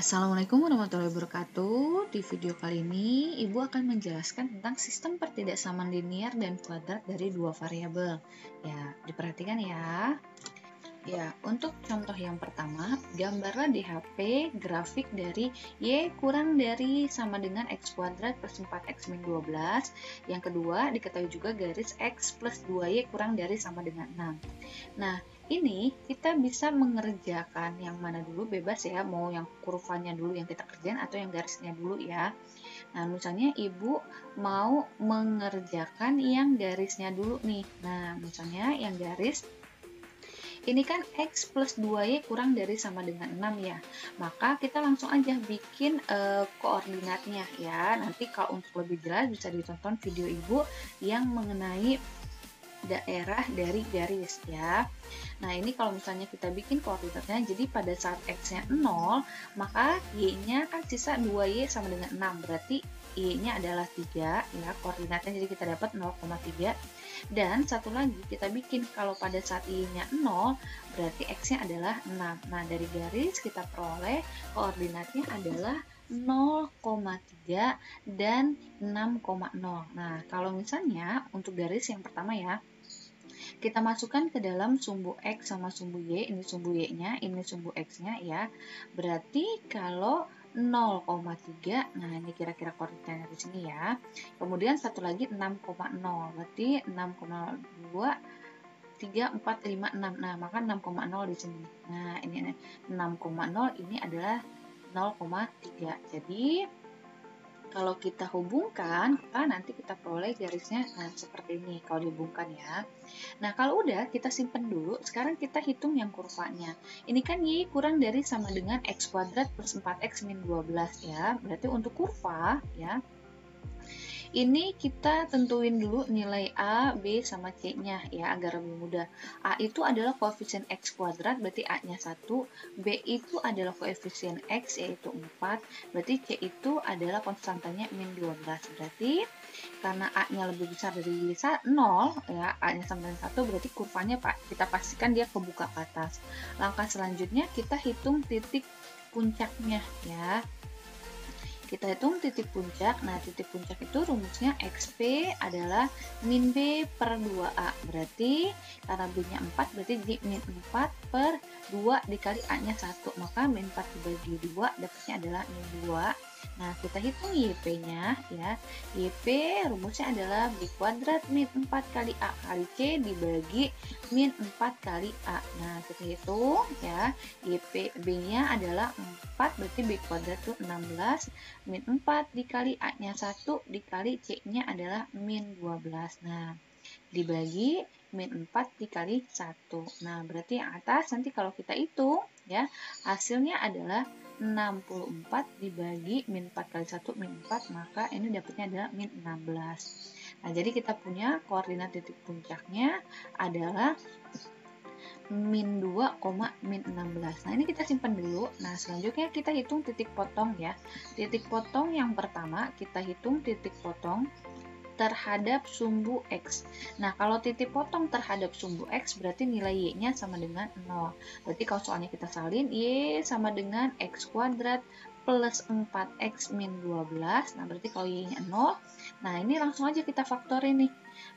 Assalamualaikum warahmatullahi wabarakatuh. Di video kali ini, Ibu akan menjelaskan tentang sistem pertidaksamaan linear dan kuadrat dari dua variabel. Ya, diperhatikan ya. Ya, untuk contoh yang pertama, gambarlah di HP grafik dari Y kurang dari sama dengan X kuadrat plus 4X min 12. Yang kedua, diketahui juga garis X plus 2Y kurang dari sama dengan 6. Nah, ini kita bisa mengerjakan yang mana dulu, bebas ya, mau yang kurvanya dulu yang kita kerjain atau yang garisnya dulu ya. Nah, misalnya Ibu mau mengerjakan yang garisnya dulu nih. Nah, misalnya yang garis ini kan X plus 2Y kurang dari sama dengan 6 ya. Maka kita langsung aja bikin koordinatnya ya. Nanti kalau untuk lebih jelas bisa ditonton video Ibu yang mengenai daerah dari garis ya. Nah, ini kalau misalnya kita bikin koordinatnya, jadi pada saat X-nya 0, maka Y-nya kan sisa 2Y sama dengan 6, berarti Y-nya adalah 3 ya, koordinatnya jadi kita dapat 0,3. Dan satu lagi kita bikin kalau pada saat Y-nya 0, berarti X-nya adalah 6. Nah, dari garis kita peroleh koordinatnya adalah 0,3 dan 6,0. Nah, kalau misalnya untuk garis yang pertama ya, kita masukkan ke dalam sumbu X sama sumbu Y, ini sumbu Y-nya, ini sumbu X-nya ya. Berarti kalau 0,3, nah ini kira-kira koordinatnya di sini ya. Kemudian satu lagi 6,0, berarti 6,02, 3, 4, 5, 6. Nah, maka 6,0 di sini. Nah, ini 6,0 ini adalah 0,3. Jadi, kalau kita hubungkan, maka nanti kita peroleh garisnya seperti ini kalau dihubungkan ya. Nah, kalau udah kita simpen dulu, sekarang kita hitung yang kurvanya. Ini kan Y kurang dari sama dengan X kuadrat plus 4X min 12 ya. Berarti untuk kurva ya, ini kita tentuin dulu nilai A, B, sama C-nya ya, agar lebih mudah. A itu adalah koefisien X kuadrat, berarti A-nya 1. B itu adalah koefisien X, yaitu 4. Berarti C itu adalah konstantanya min 12. Berarti karena A-nya lebih besar dari 0, ya, A-nya sama dengan 1, berarti kurvanya kita pastikan dia kebuka ke atas. Langkah selanjutnya kita hitung titik puncaknya ya. Kita hitung titik puncak. Nah, titik puncak itu rumusnya XP adalah min B per 2A. Berarti, karena B-nya 4, berarti jadi min 4 per 2 dikali A-nya 1. Maka min 4 dibagi 2, dapatnya adalah min 2. Nah, kita hitung YP-nya ya. YP rumusnya adalah B kuadrat min 4 kali A kali C dibagi min 4 kali A. Nah, kita hitung ya. YP B-nya adalah 4, berarti B kuadrat itu 16. Min 4 dikali A-nya 1 dikali C-nya adalah min 12. Nah, dibagi min 4 dikali 1. Nah, berarti yang atas nanti kalau kita hitung ya, hasilnya adalah 64 dibagi min 4 kali 1 min 4, maka ini dapatnya adalah min 16. Nah, jadi kita punya koordinat titik puncaknya adalah min 2, min 16. Nah, ini kita simpan dulu. Nah, selanjutnya kita hitung titik potong ya. Titik potong yang pertama, kita hitung titik potong terhadap sumbu X. Nah, kalau titik potong terhadap sumbu X, berarti nilai Y-nya sama dengan 0. Berarti kalau soalnya kita salin, Y sama dengan X kuadrat plus 4X min 12. Nah, berarti kalau Y-nya 0, nah ini langsung aja kita faktorin nih.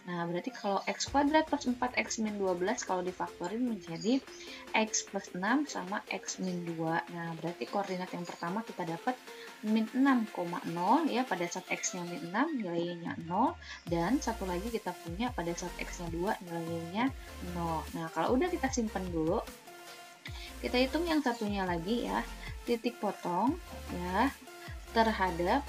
Nah, berarti kalau X kuadrat plus 4X min 12, kalau difaktorin menjadi X plus 6 sama X min 2. Nah, berarti koordinat yang pertama kita dapat min 6,0 ya, pada saat X-nya min 6 nilainya 0, dan satu lagi kita punya pada saat X-nya 2 nilainya 0. Nah, kalau udah kita simpan dulu, kita hitung yang satunya lagi ya, titik potong ya terhadap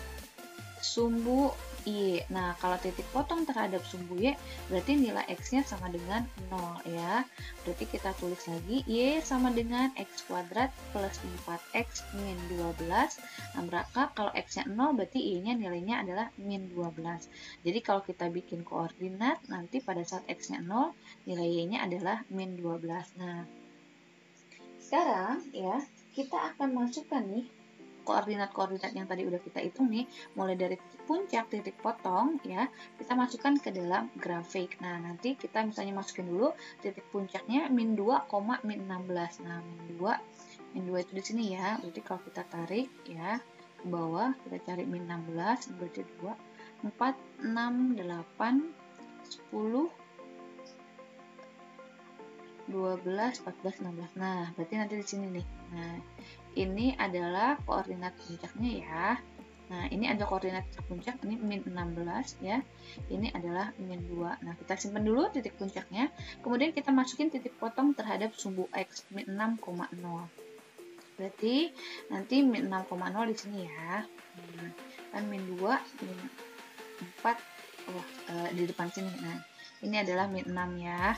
sumbu Y. Nah, kalau titik potong terhadap sumbu Y, berarti nilai X-nya sama dengan 0 ya. Berarti kita tulis lagi, Y sama dengan X kuadrat plus 4X min 12. Nah, maka kalau X-nya 0, berarti Y-nya nilainya adalah min 12. Jadi, kalau kita bikin koordinat, nanti pada saat X-nya 0, nilai Y-nya adalah min 12. Nah, sekarang ya, kita akan masukkan nih koordinat-koordinat yang tadi udah kita hitung nih, mulai dari titik puncak, titik potong ya, kita masukkan ke dalam grafik. Nah, nanti kita misalnya masukin dulu titik puncaknya min 2, min 16. Nah, min 2, min 2 itu di sini ya. Berarti kalau kita tarik ya ke bawah, kita cari min 16, berarti 2, 4, 6, 8, 10, 12, 14, 16. Nah, berarti nanti di sini nih. Nah, ini adalah koordinat puncaknya ya. Nah, ini ada koordinat puncak, ini min 16 ya. Ini adalah min 2. Nah, kita simpan dulu titik puncaknya. Kemudian kita masukin titik potong terhadap sumbu X, min 6,0. Berarti nanti min 6,0 di sini ya. Nah, kan min 2, min 4, di depan sini. Nah, ini adalah min 6 ya.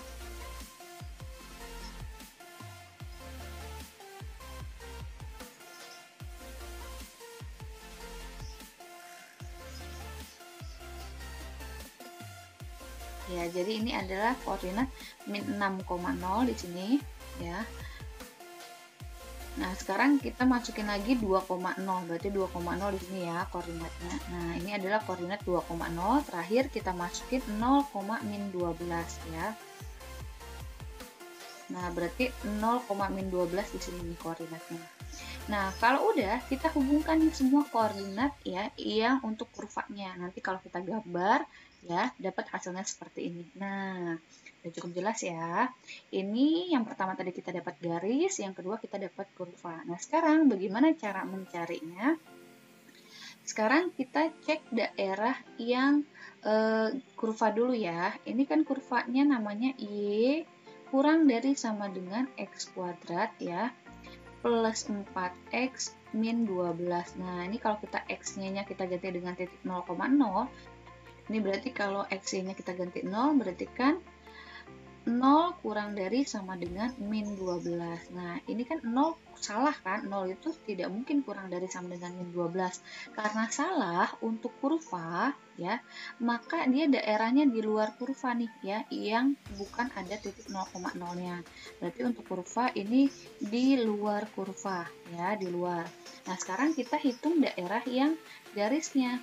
Ya, jadi ini adalah koordinat min 6,0 di sini ya. Nah, sekarang kita masukin lagi 2,0, berarti 2,0 di sini ya koordinatnya. Nah, ini adalah koordinat 2,0, terakhir kita masukin 0,-12 ya. Nah, berarti 0,-12 di sini nih koordinatnya. Nah, kalau udah, kita hubungkan semua koordinat ya yang untuk kurvanya. Nanti kalau kita gambar ya, dapat hasilnya seperti ini. Nah, udah cukup jelas ya. Ini yang pertama tadi kita dapat garis, yang kedua kita dapat kurva. Nah, sekarang bagaimana cara mencarinya? Sekarang kita cek daerah yang kurva dulu ya. Ini kan kurvanya namanya Y kurang dari sama dengan X kuadrat ya, plus 4x min 12. Nah, ini kalau kita x-nya kita ganti dengan titik 0,0, ini berarti kalau x-nya kita ganti 0, berarti kan 0 kurang dari sama dengan min 12. Nah, ini kan 0 salah kan? 0 itu tidak mungkin kurang dari sama dengan min 12. Karena salah untuk kurva, ya, maka dia daerahnya di luar kurva nih, ya, yang bukan ada titik 0,0-nya. Berarti untuk kurva ini di luar kurva, ya, di luar. Nah, sekarang kita hitung daerah yang garisnya,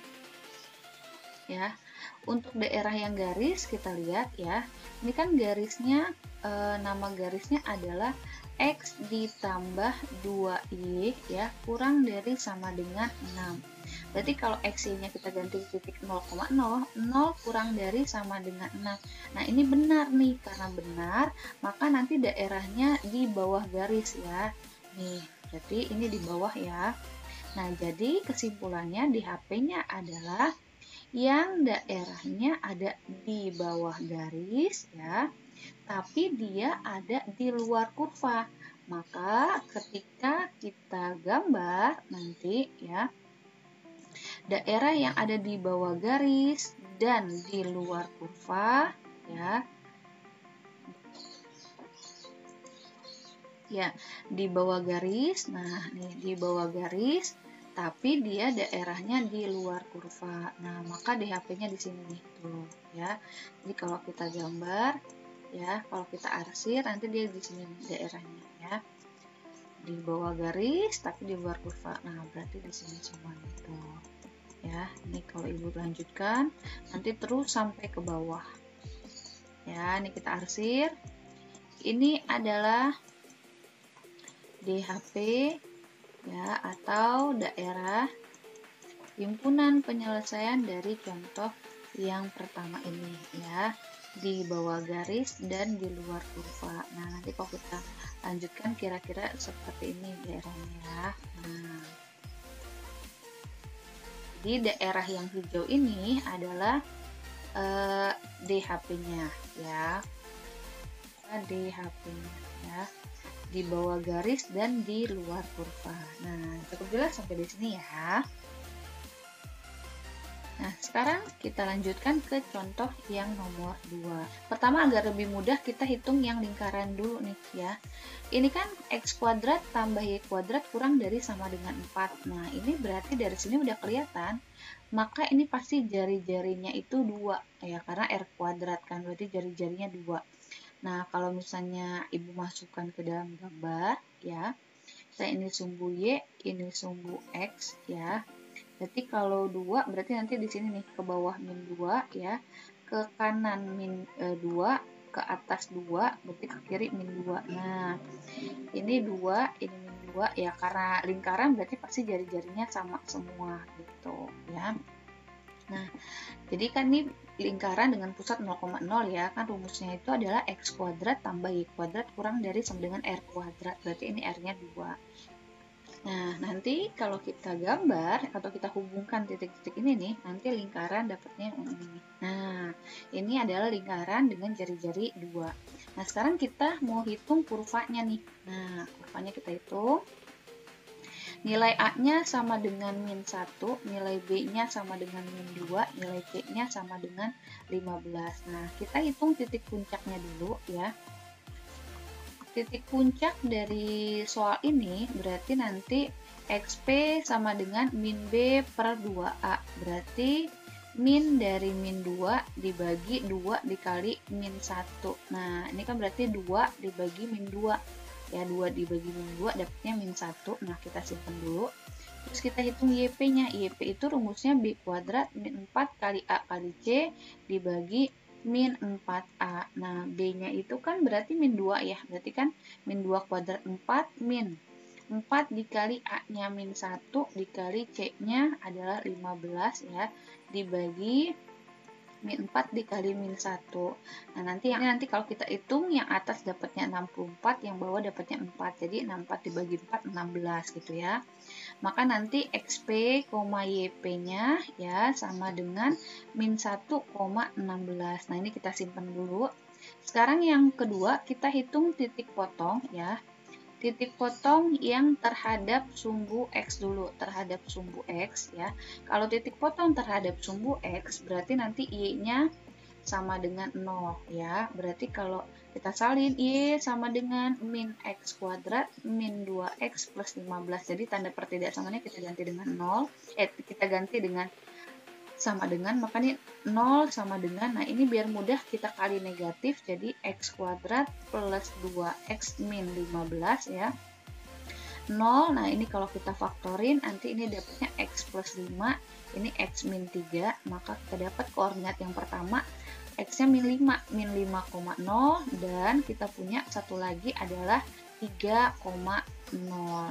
ya. Untuk daerah yang garis kita lihat ya, ini kan garisnya nama garisnya adalah X ditambah 2Y ya kurang dari sama dengan 6. Berarti kalau X-nya kita ganti titik 0,0, 0 kurang dari sama dengan 6. Nah, ini benar nih, karena benar maka nanti daerahnya di bawah garis ya. Nih, berarti ini di bawah ya. Nah, jadi kesimpulannya di HP-nya adalah yang daerahnya ada di bawah garis ya, tapi dia ada di luar kurva. Maka ketika kita gambar nanti ya, daerah yang ada di bawah garis dan di luar kurva ya, di bawah garis. Nah, nih di bawah garis tapi dia daerahnya di luar kurva. Nah, maka DHP-nya di sini nih, tuh ya. Jadi kalau kita gambar ya, kalau kita arsir nanti dia di sini nih daerahnya ya. Di bawah garis tapi di luar kurva. Nah, berarti di sini semua itu. Ya, ini kalau Ibu lanjutkan nanti terus sampai ke bawah. Ya, ini kita arsir. Ini adalah DHP ya, atau daerah himpunan penyelesaian dari contoh yang pertama ini ya, di bawah garis dan di luar kurva. Nah, nanti kalau kita lanjutkan kira-kira seperti ini daerahnya ya. Nah, jadi daerah yang hijau ini adalah DHP-nya ya, DHP-nya ya, di bawah garis dan di luar kurva. Nah, cukup jelas sampai di sini ya. Nah, sekarang kita lanjutkan ke contoh yang nomor 2. Pertama, agar lebih mudah kita hitung yang lingkaran dulu nih ya. Ini kan X kuadrat tambah Y kuadrat kurang dari sama dengan 4. Nah, ini berarti dari sini udah kelihatan, maka ini pasti jari-jarinya itu 2 ya, karena R kuadrat kan, berarti jari-jarinya 2. Nah, kalau misalnya Ibu masukkan ke dalam gambar ya, ini sumbu Y, ini sumbu X ya. Berarti kalau 2 berarti nanti di sini nih ke bawah min 2 ya, ke kanan min 2, ke atas 2, berarti ke kiri min 2. Nah, ini 2, ini min 2 ya, karena lingkaran berarti pasti jari-jarinya sama semua gitu ya. Nah, jadi kan ini lingkaran dengan pusat 0,0 ya, kan rumusnya itu adalah x kuadrat tambah y kuadrat kurang dari sama dengan r kuadrat, berarti ini r-nya 2. Nah, nanti kalau kita gambar atau kita hubungkan titik-titik ini nih, nanti lingkaran dapatnya ini. Nah, ini adalah lingkaran dengan jari-jari 2. Nah, sekarang kita mau hitung kurvanya nih. Nah, kurvanya kita hitung. Nilai A-nya sama dengan min 1, nilai B-nya sama dengan min 2, nilai C-nya sama dengan 15. Nah, kita hitung titik puncaknya dulu ya. Titik puncak dari soal ini berarti nanti XP sama dengan min B per 2A. Berarti min dari min 2 dibagi 2 dikali min 1. Nah, ini kan berarti 2 dibagi min 2. Ya, 2 dibagi min 2 dapatnya min 1. Nah, kita simpan dulu. Terus kita hitung YP-nya. YP itu rumusnya B kuadrat min 4 kali A kali C dibagi min 4A. Nah, B-nya itu kan berarti min 2 ya. Berarti kan min 2 kuadrat 4 min 4 dikali A-nya min 1 dikali C-nya adalah 15 ya. Dibagi min 4 dikali min 1. Nah, nanti kalau kita hitung yang atas dapatnya 64, yang bawah dapatnya 4. Jadi 64 dibagi 4 16 gitu ya. Maka nanti XP, YP-nya ya sama dengan min 1,16. Nah, ini kita simpan dulu. Sekarang yang kedua, kita hitung titik potong ya. Titik potong yang terhadap sumbu X dulu, terhadap sumbu X ya. Kalau titik potong terhadap sumbu X, berarti nanti Y-nya sama dengan 0 ya. Berarti kalau kita salin Y sama dengan min X kuadrat min 2X plus 15. Jadi tanda pertidaksamannya kita ganti dengan 0. Kita ganti dengan sama dengan, makanya 0 sama dengan, nah ini biar mudah kita kali negatif, jadi X kuadrat plus 2X min 15 ya. 0, nah ini kalau kita faktorin, nanti ini dapatnya X plus 5, ini X min 3, maka kita dapat koordinat yang pertama, X-nya min 5, min 5,0, dan kita punya satu lagi adalah 3,0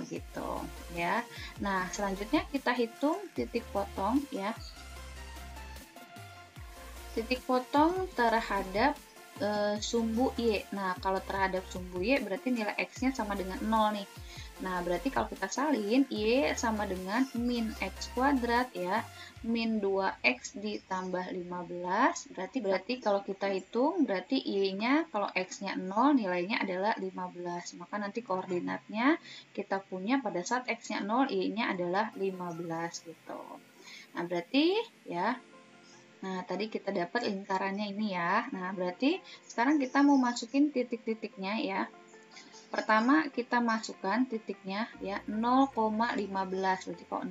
gitu ya. Nah, selanjutnya kita hitung titik potong ya. Titik potong terhadap sumbu Y. Nah, kalau terhadap sumbu Y berarti nilai X-nya sama dengan 0 nih. Nah, berarti kalau kita salin, Y sama dengan min X kuadrat ya, min 2X ditambah 15. Berarti kalau kita hitung, berarti Y-nya kalau X-nya 0, nilainya adalah 15. Maka nanti koordinatnya kita punya pada saat X-nya 0, Y-nya adalah 15 gitu. Nah, berarti ya, nah, tadi kita dapat lingkarannya ini ya. Nah, berarti sekarang kita mau masukin titik-titiknya ya. Pertama, kita masukkan titiknya ya 0,15. Berarti kalau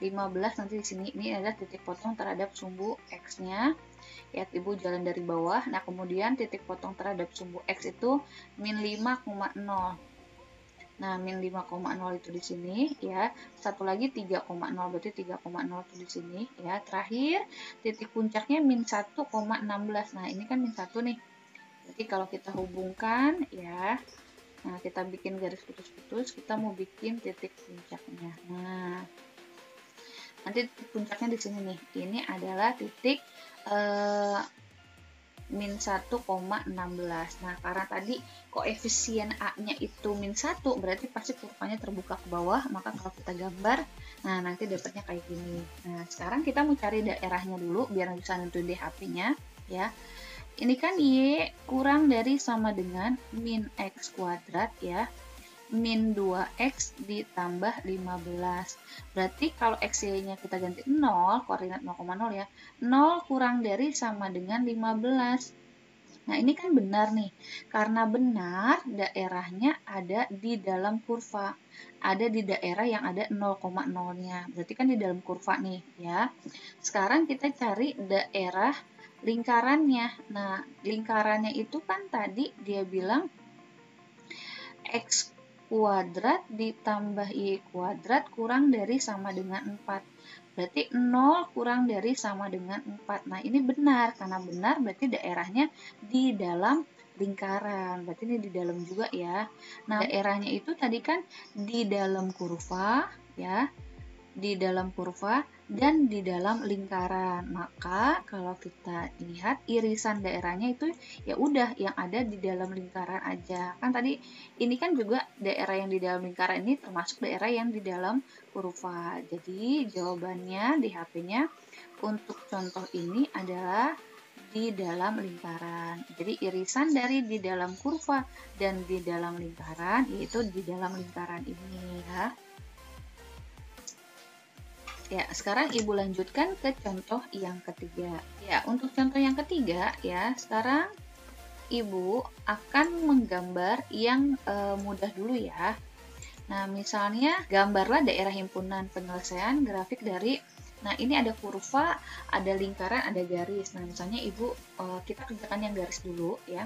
0,15 nanti di sini ini adalah titik potong terhadap sumbu X-nya. Ya, Ibu jalan dari bawah. Nah, kemudian titik potong terhadap sumbu X itu min 5,0. Nah, min 5,0 itu di sini ya. Satu lagi 3,0, berarti 3,0 itu di sini ya. Terakhir, titik puncaknya min 1,16. Nah, ini kan min 1 nih. Jadi kalau kita hubungkan ya. Nah, kita bikin garis putus-putus, kita mau bikin titik puncaknya. Nah, nanti titik puncaknya di sini nih. Ini adalah titik min 1,16. Nah, karena tadi koefisien A-nya itu min 1, berarti pasti kurvanya terbuka ke bawah. Maka kalau kita gambar, nah nanti dapatnya kayak gini. Nah, sekarang kita mau cari daerahnya dulu, biar bisa nentuin DHP-nya. Ya. Ini kan Y kurang dari sama dengan min X kuadrat ya. Min 2X ditambah 15. Berarti kalau X-nya kita ganti 0, koordinat 0,0 ya. 0 kurang dari sama dengan 15. Nah, ini kan benar nih. Karena benar, daerahnya ada di dalam kurva. Ada di daerah yang ada 0,0-nya. Berarti kan di dalam kurva nih ya. Sekarang kita cari daerah lingkarannya. Nah, lingkarannya itu kan tadi dia bilang X kuadrat ditambah Y kuadrat kurang dari sama dengan 4. Berarti 0 kurang dari sama dengan 4. Nah, ini benar. Karena benar berarti daerahnya di dalam lingkaran. Berarti ini di dalam juga ya. Nah, daerahnya itu tadi kan di dalam kurva ya, di dalam kurva dan di dalam lingkaran. Maka kalau kita lihat irisan daerahnya itu ya udah yang ada di dalam lingkaran aja. Kan tadi ini kan juga daerah yang di dalam lingkaran ini termasuk daerah yang di dalam kurva. Jadi jawabannya di HP-nya untuk contoh ini adalah di dalam lingkaran. Jadi irisan dari di dalam kurva dan di dalam lingkaran yaitu di dalam lingkaran ini ya. Ya, sekarang Ibu lanjutkan ke contoh yang ketiga. Ya, untuk contoh yang ketiga ya, sekarang Ibu akan menggambar yang mudah dulu ya. Nah, misalnya gambarlah daerah himpunan penyelesaian grafik dari, nah ini ada kurva, ada lingkaran, ada garis. Nah, misalnya Ibu, kita kerjakan yang garis dulu ya.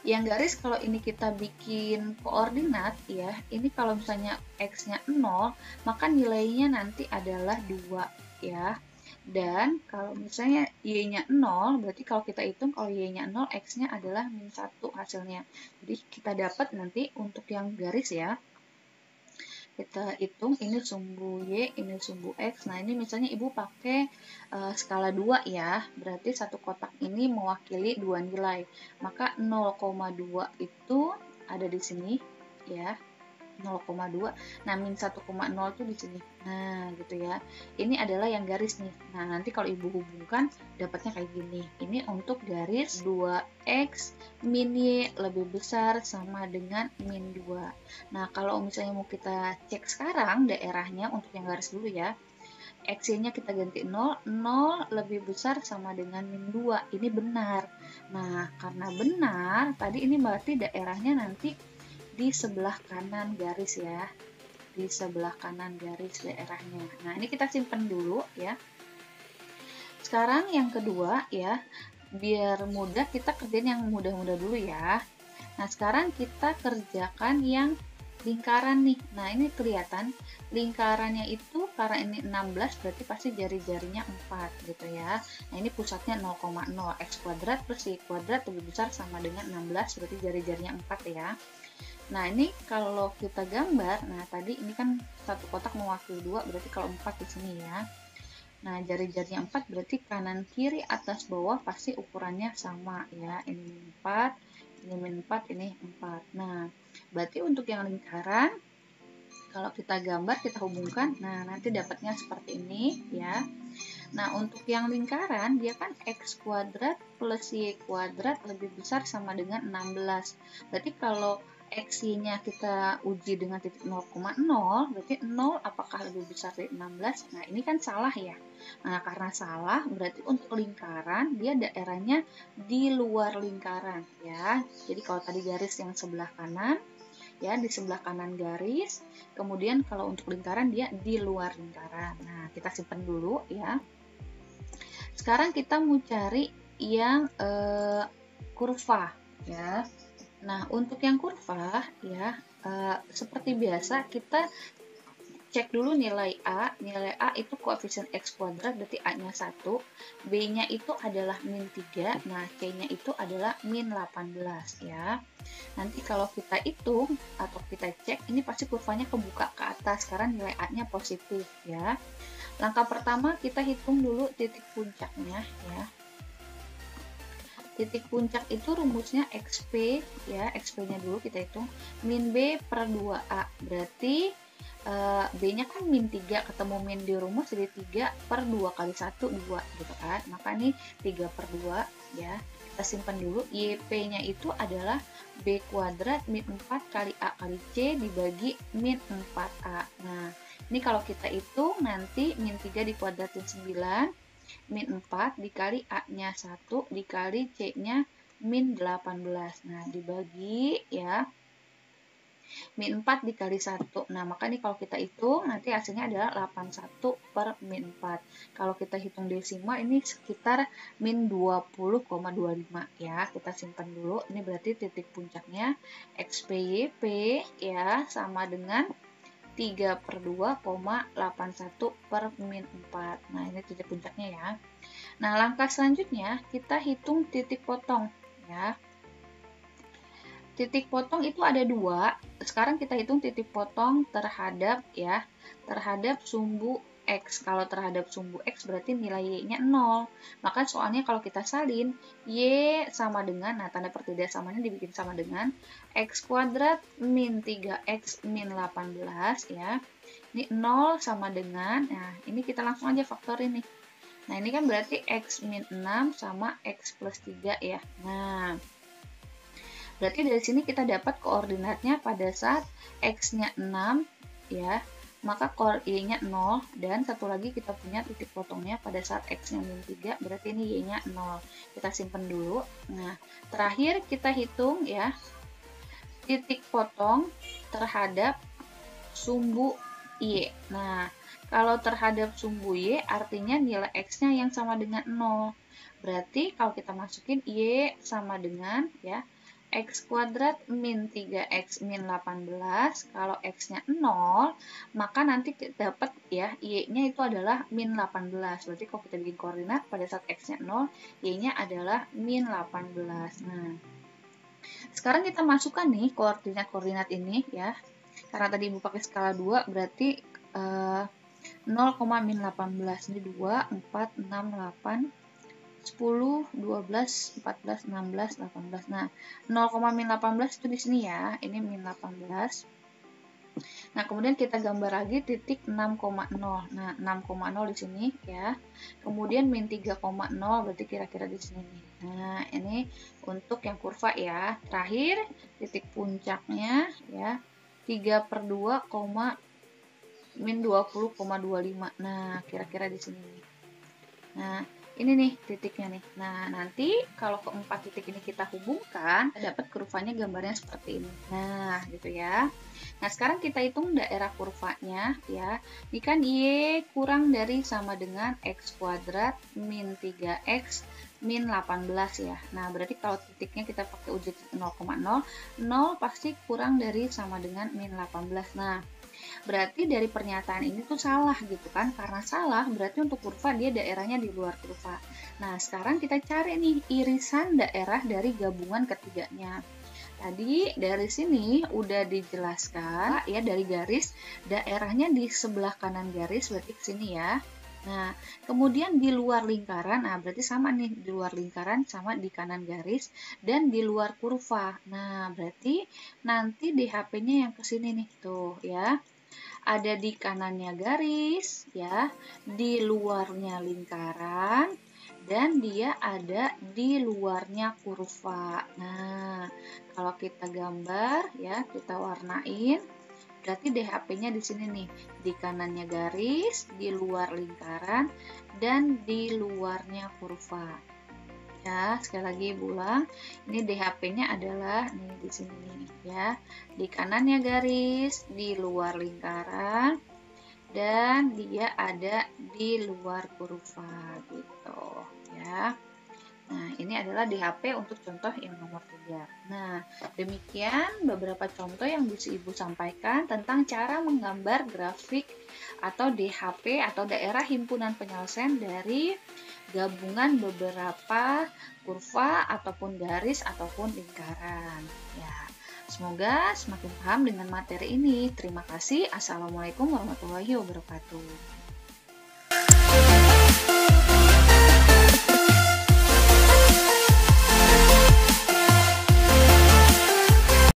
Yang garis kalau ini kita bikin koordinat ya, ini kalau misalnya X-nya 0, maka nilainya nanti adalah 2 ya. Dan kalau misalnya Y-nya 0, berarti kalau kita hitung kalau Y-nya 0, X-nya adalah min 1 hasilnya. Jadi kita dapat nanti untuk yang garis ya, kita hitung ini sumbu Y, ini sumbu X. Nah, ini misalnya Ibu pakai skala 2 ya, berarti satu kotak ini mewakili 2 nilai. Maka 0,2 itu ada di sini ya. 0,2. Nah, min 1,0 itu di sini. Nah, gitu ya. Ini adalah yang garis nih. Nah, nanti kalau Ibu hubungkan dapatnya kayak gini. Ini untuk garis 2x min y lebih besar sama dengan min 2. Nah, kalau misalnya mau kita cek sekarang daerahnya untuk yang garis dulu ya. X-nya kita ganti 0, 0 lebih besar sama dengan min 2. Ini benar. Nah, karena benar, tadi ini berarti daerahnya nanti di sebelah kanan garis ya, di sebelah kanan garis daerahnya. Nah, ini kita simpan dulu ya. Sekarang yang kedua ya, biar mudah kita kerjain yang mudah-mudah dulu ya. Nah, sekarang kita kerjakan yang lingkaran nih. Nah, ini kelihatan lingkarannya itu karena ini 16 berarti pasti jari-jarinya 4 gitu ya. Nah, ini pusatnya 0,0, x kuadrat plus y kuadrat lebih besar sama dengan 16 berarti jari-jarinya 4 ya. Nah, ini kalau kita gambar, nah tadi ini kan satu kotak mewakili 2, berarti kalau 4 di sini ya. Nah, jari-jarinya 4 berarti kanan kiri atas bawah pasti ukurannya sama ya. Ini min 4, ini min 4, ini 4. Nah, berarti untuk yang lingkaran kalau kita gambar, kita hubungkan, nah nanti dapatnya seperti ini ya. Nah, untuk yang lingkaran dia kan x kuadrat plus y kuadrat lebih besar sama dengan 16. Berarti kalau X-nya kita uji dengan titik 0,0, berarti 0 apakah lebih besar dari 16? Nah, ini kan salah ya. Nah, karena salah, berarti untuk lingkaran, dia daerahnya di luar lingkaran ya. Jadi kalau tadi garis yang sebelah kanan, ya di sebelah kanan garis, kemudian kalau untuk lingkaran dia di luar lingkaran. Nah, kita simpan dulu ya. Sekarang kita mau cari yang kurva ya. Nah, untuk yang kurva ya, seperti biasa kita cek dulu nilai A. Nilai A itu koefisien X kuadrat, berarti A-nya 1. B-nya itu adalah min 3. Nah, C-nya itu adalah min 18 ya. Nanti kalau kita hitung atau kita cek, ini pasti kurvanya kebuka ke atas karena nilai A-nya positif ya. Langkah pertama kita hitung dulu titik puncaknya ya. Titik puncak itu rumusnya XP ya, XP-nya dulu kita hitung min B per 2A, berarti B-nya kan min 3, ketemu min di rumus jadi 3 per 2 kali 1, 2 gitu kan, maka ini 3 per 2 ya, kita simpan dulu. YP-nya itu adalah B kuadrat min 4 kali A kali C dibagi min 4A. Nah, ini kalau kita hitung nanti min 3 dikuadratin 9, min 4 dikali A-nya 1 dikali C-nya min 18. Nah, dibagi ya. Min 4 dikali 1. Nah, maka ini kalau kita hitung nanti hasilnya adalah 81 per min 4. Kalau kita hitung desimal ini sekitar min 20,25 ya. Kita simpan dulu. Ini berarti titik puncaknya XPYP ya sama dengan 3 per 2,81 per min 4. Nah, ini titik puncaknya ya. Nah, langkah selanjutnya kita hitung titik potong ya. titik potong itu ada 2. Sekarang kita hitung titik potong terhadap terhadap sumbu X. Kalau terhadap sumbu X berarti nilai Y-nya 0. Maka soalnya kalau kita salin, Y sama dengan, nah tanda pertidaksamannya dibikin sama dengan X kuadrat min 3X min 18 ya. Ini 0 sama dengan, nah ini kita langsung aja faktorin nih. Nah ini kan berarti X min 6 sama X plus 3 ya. Nah, berarti dari sini kita dapat koordinatnya pada saat X-nya 6 ya, maka Y-nya 0, dan satu lagi kita punya titik potongnya pada saat X-nya min 3, berarti ini Y-nya 0. Kita simpen dulu. Nah, terakhir kita hitung ya, titik potong terhadap sumbu Y. Nah, kalau terhadap sumbu Y artinya nilai X-nya yang sama dengan 0. Berarti kalau kita masukin Y sama dengan ya, X kuadrat min 3X min 18, kalau X-nya 0, maka nanti kita dapat ya, Y-nya itu adalah min 18. Berarti kalau kita bikin koordinat pada saat X-nya 0, Y-nya adalah min 18. Nah, sekarang kita masukkan nih koordinat-koordinat ini ya. Karena tadi Ibu pakai skala 2, berarti 0, min 18. Ini 2, 4, 6, 8, 10, 12, 14, 16, 18. Nah, 0, min 18 itu di sini ya. Ini min 18. Nah, kemudian kita gambar lagi titik 6,0. Nah, 6,0 di sini ya. Kemudian min 3,0 berarti kira-kira di sini nih. Nah, ini untuk yang kurva ya. Terakhir, titik puncaknya ya. 3/2, min 20,25. Nah, kira-kira di sini nih. Nah, ini nih titiknya nih. Nah, nanti kalau keempat titik ini kita hubungkan, dapat kurvanya gambarnya seperti ini. Nah, gitu ya. Nah, sekarang kita hitung daerah kurvanya ya. Ini kan Y kurang dari sama dengan X kuadrat min 3X min 18 ya. Nah, berarti kalau titiknya kita pakai wujud 0,0, 0 pasti kurang dari sama dengan min 18. Nah, berarti dari pernyataan ini tuh salah gitu kan. Karena salah berarti untuk kurva dia daerahnya di luar kurva. Nah, sekarang kita cari nih irisan daerah dari gabungan ketiganya. Tadi dari sini udah dijelaskan ya, dari garis daerahnya di sebelah kanan garis berarti ke sini ya. Nah, kemudian di luar lingkaran, nah berarti sama nih, di luar lingkaran sama di kanan garis dan di luar kurva. Nah, berarti nanti DHP-nya yang ke sini nih tuh ya. Ada di kanannya garis ya, di luarnya lingkaran, dan dia ada di luarnya kurva. Nah, kalau kita gambar ya, kita warnain, berarti DHP-nya di sini nih, di kanannya garis, di luar lingkaran, dan di luarnya kurva. Ya, sekali lagi Ibu ulang, ini DHP-nya adalah nih di sini nih ya, di kanannya garis, di luar lingkaran, dan dia ada di luar kurva gitu ya. Nah, ini adalah DHP untuk contoh yang nomor 3. Nah, demikian beberapa contoh yang bisa Ibu sampaikan tentang cara menggambar grafik atau DHP atau daerah himpunan penyelesaian dari gabungan beberapa kurva ataupun garis ataupun lingkaran. Ya, semoga semakin paham dengan materi ini. Terima kasih. Assalamualaikum warahmatullahi wabarakatuh.